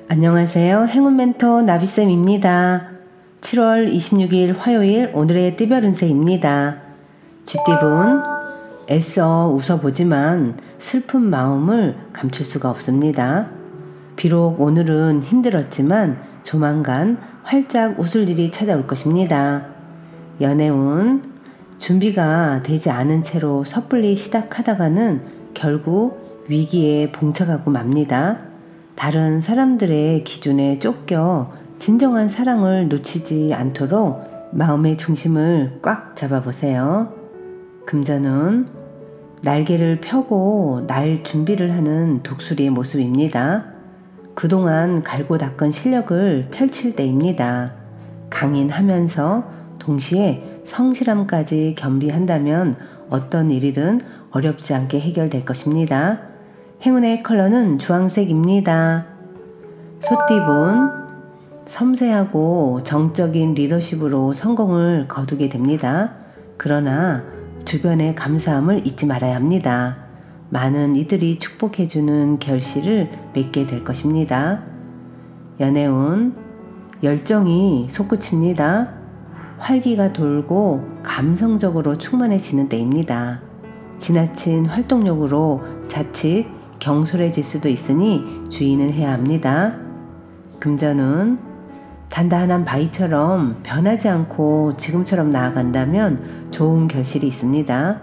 안녕하세요. 행운 멘토 나비쌤입니다. 7월 26일 화요일 오늘의 띠별 운세입니다. 쥐띠분, 애써 웃어보지만 슬픈 마음을 감출 수가 없습니다. 비록 오늘은 힘들었지만 조만간 활짝 웃을 일이 찾아올 것입니다. 연애운, 준비가 되지 않은 채로 섣불리 시작하다가는 결국 위기에 봉착하고 맙니다. 다른 사람들의 기준에 쫓겨 진정한 사랑을 놓치지 않도록 마음의 중심을 꽉 잡아보세요. 금전은 날개를 펴고 날 준비를 하는 독수리의 모습입니다. 그동안 갈고 닦은 실력을 펼칠 때입니다. 강인하면서 동시에 성실함까지 겸비한다면 어떤 일이든 어렵지 않게 해결될 것입니다. 행운의 컬러는 주황색입니다. 소띠분, 섬세하고 정적인 리더십으로 성공을 거두게 됩니다. 그러나 주변의 감사함을 잊지 말아야 합니다. 많은 이들이 축복해주는 결실을 맺게 될 것입니다. 연애운, 열정이 솟구칩니다. 활기가 돌고 감성적으로 충만해지는 때입니다. 지나친 활동력으로 자칫 경솔해질 수도 있으니 주의는 해야 합니다. 금전은 단단한 바위처럼 변하지 않고 지금처럼 나아간다면 좋은 결실이 있습니다.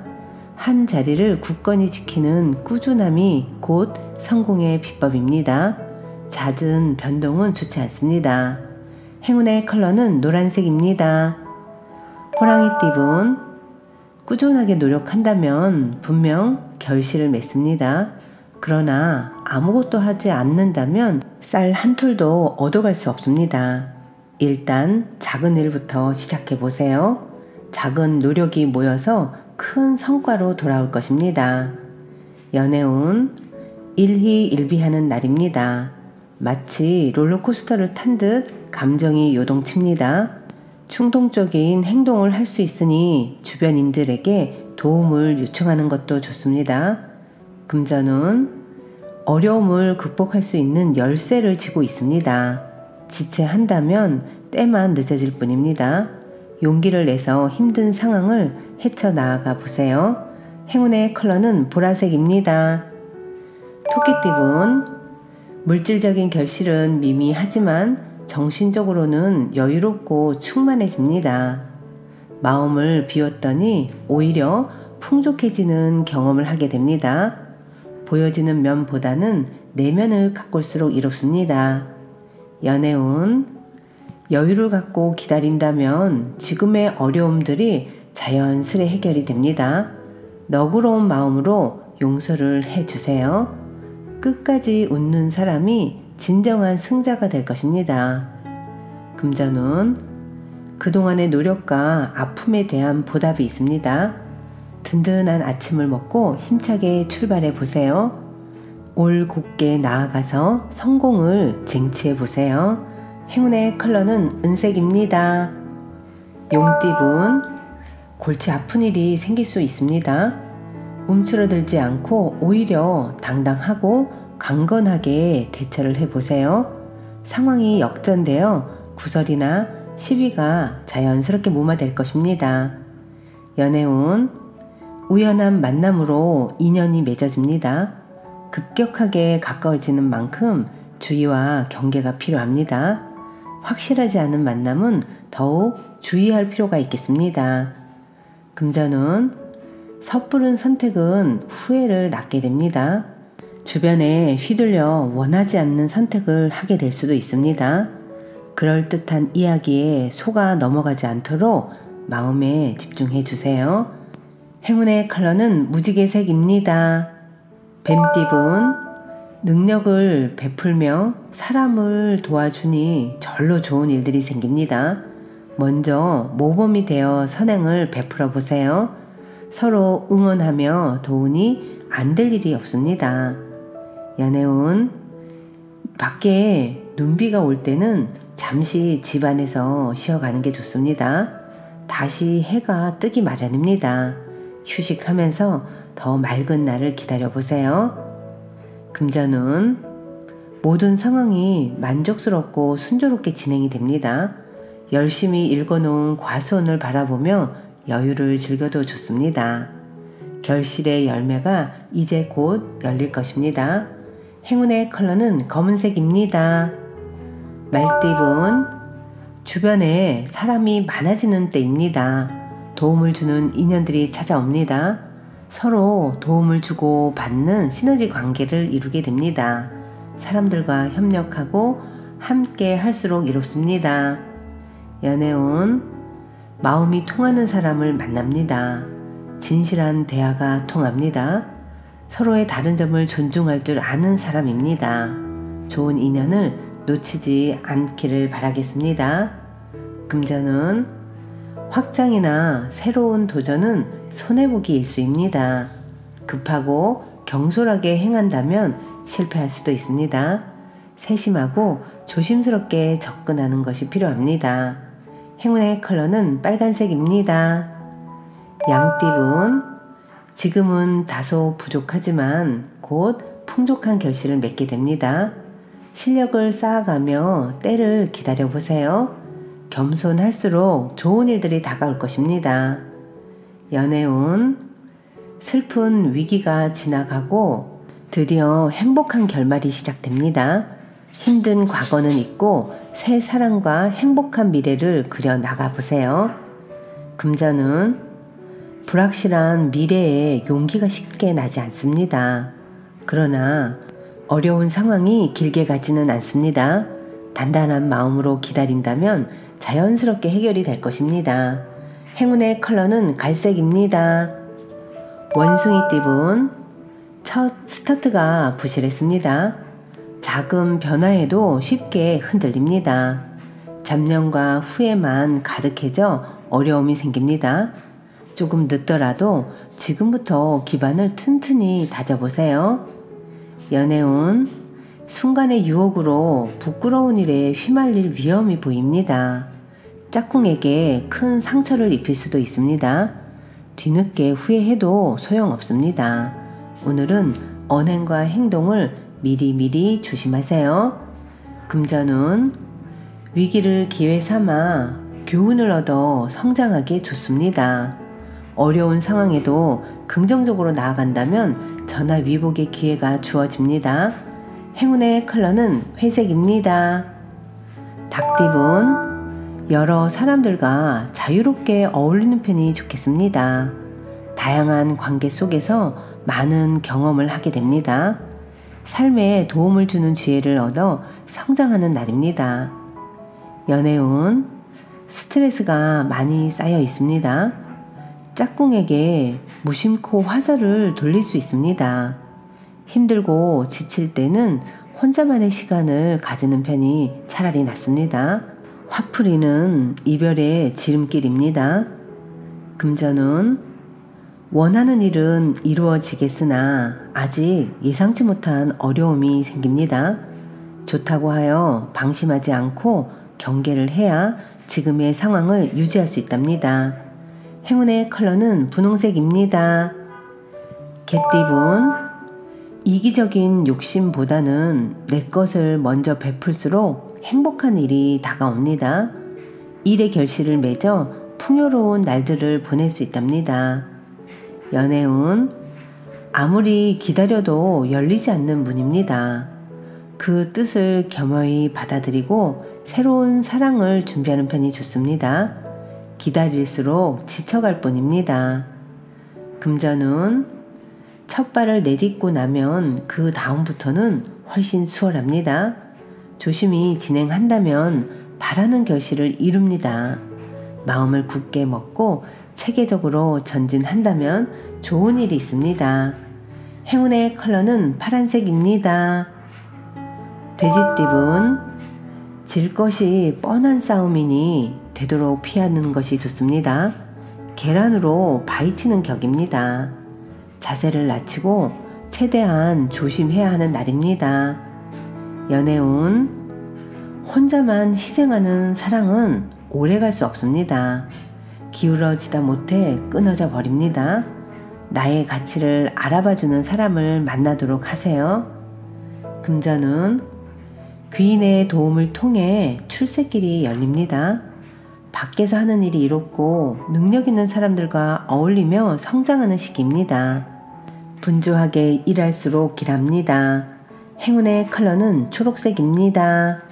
한 자리를 굳건히 지키는 꾸준함이 곧 성공의 비법입니다. 잦은 변동은 좋지 않습니다. 행운의 컬러는 노란색입니다. 호랑이띠분, 꾸준하게 노력한다면 분명 결실을 맺습니다. 그러나 아무것도 하지 않는다면 쌀 한 톨도 얻어갈 수 없습니다. 일단 작은 일부터 시작해 보세요. 작은 노력이 모여서 큰 성과로 돌아올 것입니다. 연애운, 일희일비하는 날입니다. 마치 롤러코스터를 탄 듯 감정이 요동칩니다. 충동적인 행동을 할 수 있으니 주변인들에게 도움을 요청하는 것도 좋습니다. 금전은 어려움을 극복할 수 있는 열쇠를 쥐고 있습니다. 지체한다면 때만 늦어질 뿐입니다. 용기를 내서 힘든 상황을 헤쳐나가 보세요. 행운의 컬러는 보라색입니다. 토끼띠분, 물질적인 결실은 미미하지만 정신적으로는 여유롭고 충만해집니다. 마음을 비웠더니 오히려 풍족해지는 경험을 하게 됩니다. 보여지는 면보다는 내면을 가꿀수록 이롭습니다. 연애운, 여유를 갖고 기다린다면 지금의 어려움들이 자연스레 해결이 됩니다. 너그러운 마음으로 용서를 해주세요. 끝까지 웃는 사람이 진정한 승자가 될 것입니다. 금전운, 그동안의 노력과 아픔에 대한 보답이 있습니다. 든든한 아침을 먹고 힘차게 출발해 보세요. 올곧게 나아가서 성공을 쟁취해 보세요. 행운의 컬러는 은색입니다. 용띠분, 골치 아픈 일이 생길 수 있습니다. 움츠러들지 않고 오히려 당당하고 강건하게 대처를 해보세요. 상황이 역전되어 구설이나 시비가 자연스럽게 무마될 것입니다. 연애운, 우연한 만남으로 인연이 맺어집니다. 급격하게 가까워지는 만큼 주의와 경계가 필요합니다. 확실하지 않은 만남은 더욱 주의할 필요가 있겠습니다. 금전운, 섣부른 선택은 후회를 낳게 됩니다. 주변에 휘둘려 원하지 않는 선택을 하게 될 수도 있습니다. 그럴듯한 이야기에 속아 넘어가지 않도록 마음에 집중해 주세요. 행운의 컬러는 무지개색입니다. 뱀띠분, 능력을 베풀며 사람을 도와주니 절로 좋은 일들이 생깁니다. 먼저 모범이 되어 선행을 베풀어 보세요. 서로 응원하며 도우니 안 될 일이 없습니다. 연애운, 밖에 눈비가 올 때는 잠시 집 안에서 쉬어가는 게 좋습니다. 다시 해가 뜨기 마련입니다. 휴식하면서 더 맑은 날을 기다려보세요. 금전운, 모든 상황이 만족스럽고 순조롭게 진행이 됩니다. 열심히 읽어놓은 과수원을 바라보며 여유를 즐겨도 좋습니다. 결실의 열매가 이제 곧 열릴 것입니다. 행운의 컬러는 검은색입니다. 말띠분, 주변에 사람이 많아지는 때입니다. 도움을 주는 인연들이 찾아옵니다. 서로 도움을 주고 받는 시너지 관계를 이루게 됩니다. 사람들과 협력하고 함께 할수록 이롭습니다. 연애운, 마음이 통하는 사람을 만납니다. 진실한 대화가 통합니다. 서로의 다른 점을 존중할 줄 아는 사람입니다. 좋은 인연을 놓치지 않기를 바라겠습니다. 금전운, 확장이나 새로운 도전은 손해보기 일수입니다. 급하고 경솔하게 행한다면 실패할 수도 있습니다. 세심하고 조심스럽게 접근하는 것이 필요합니다. 행운의 컬러는 빨간색입니다. 양띠분, 지금은 다소 부족하지만 곧 풍족한 결실을 맺게 됩니다. 실력을 쌓아가며 때를 기다려보세요. 겸손할수록 좋은 일들이 다가올 것입니다. 연애운, 슬픈 위기가 지나가고 드디어 행복한 결말이 시작됩니다. 힘든 과거는 잊고 새 사랑과 행복한 미래를 그려 나가보세요. 금전은, 불확실한 미래에 용기가 쉽게 나지 않습니다. 그러나 어려운 상황이 길게 가지는 않습니다. 단단한 마음으로 기다린다면 자연스럽게 해결이 될 것입니다. 행운의 컬러는 갈색입니다. 원숭이띠분, 첫 스타트가 부실했습니다. 작은 변화에도 쉽게 흔들립니다. 잡념과 후회만 가득해져 어려움이 생깁니다. 조금 늦더라도 지금부터 기반을 튼튼히 다져보세요. 연애운, 순간의 유혹으로 부끄러운 일에 휘말릴 위험이 보입니다. 짝꿍에게 큰 상처를 입힐 수도 있습니다. 뒤늦게 후회해도 소용없습니다. 오늘은 언행과 행동을 미리미리 조심하세요. 금전운, 위기를 기회 삼아 교훈을 얻어 성장하기 좋습니다. 어려운 상황에도 긍정적으로 나아간다면 전화위복의 기회가 주어집니다. 행운의 컬러는 회색입니다. 닭띠분, 여러 사람들과 자유롭게 어울리는 편이 좋겠습니다. 다양한 관계 속에서 많은 경험을 하게 됩니다. 삶에 도움을 주는 지혜를 얻어 성장하는 날입니다. 연애운, 스트레스가 많이 쌓여 있습니다. 짝꿍에게 무심코 화살을 돌릴 수 있습니다. 힘들고 지칠 때는 혼자만의 시간을 가지는 편이 차라리 낫습니다. 화풀이는 이별의 지름길입니다. 금전운, 원하는 일은 이루어지겠으나 아직 예상치 못한 어려움이 생깁니다. 좋다고 하여 방심하지 않고 경계를 해야 지금의 상황을 유지할 수 있답니다. 행운의 컬러는 분홍색입니다. 개띠분, 이기적인 욕심보다는 내 것을 먼저 베풀수록 행복한 일이 다가옵니다. 일의 결실을 맺어 풍요로운 날들을 보낼 수 있답니다. 연애운, 아무리 기다려도 열리지 않는 문입니다. 그 뜻을 겸허히 받아들이고 새로운 사랑을 준비하는 편이 좋습니다. 기다릴수록 지쳐갈 뿐입니다. 금전운, 첫 발을 내딛고 나면 그 다음부터는 훨씬 수월합니다. 조심히 진행한다면 바라는 결실을 이룹니다. 마음을 굳게 먹고 체계적으로 전진한다면 좋은 일이 있습니다. 행운의 컬러는 파란색입니다. 돼지띠분, 질 것이 뻔한 싸움이니 되도록 피하는 것이 좋습니다. 계란으로 바위치는 격입니다. 자세를 낮추고 최대한 조심해야 하는 날입니다. 연애운, 혼자만 희생하는 사랑은 오래갈 수 없습니다. 기울어지다 못해 끊어져 버립니다. 나의 가치를 알아봐주는 사람을 만나도록 하세요. 금전운, 귀인의 도움을 통해 출세길이 열립니다. 밖에서 하는 일이 이롭고 능력 있는 사람들과 어울리며 성장하는 시기입니다. 분주하게 일할수록 길합니다. 행운의 컬러는 초록색입니다.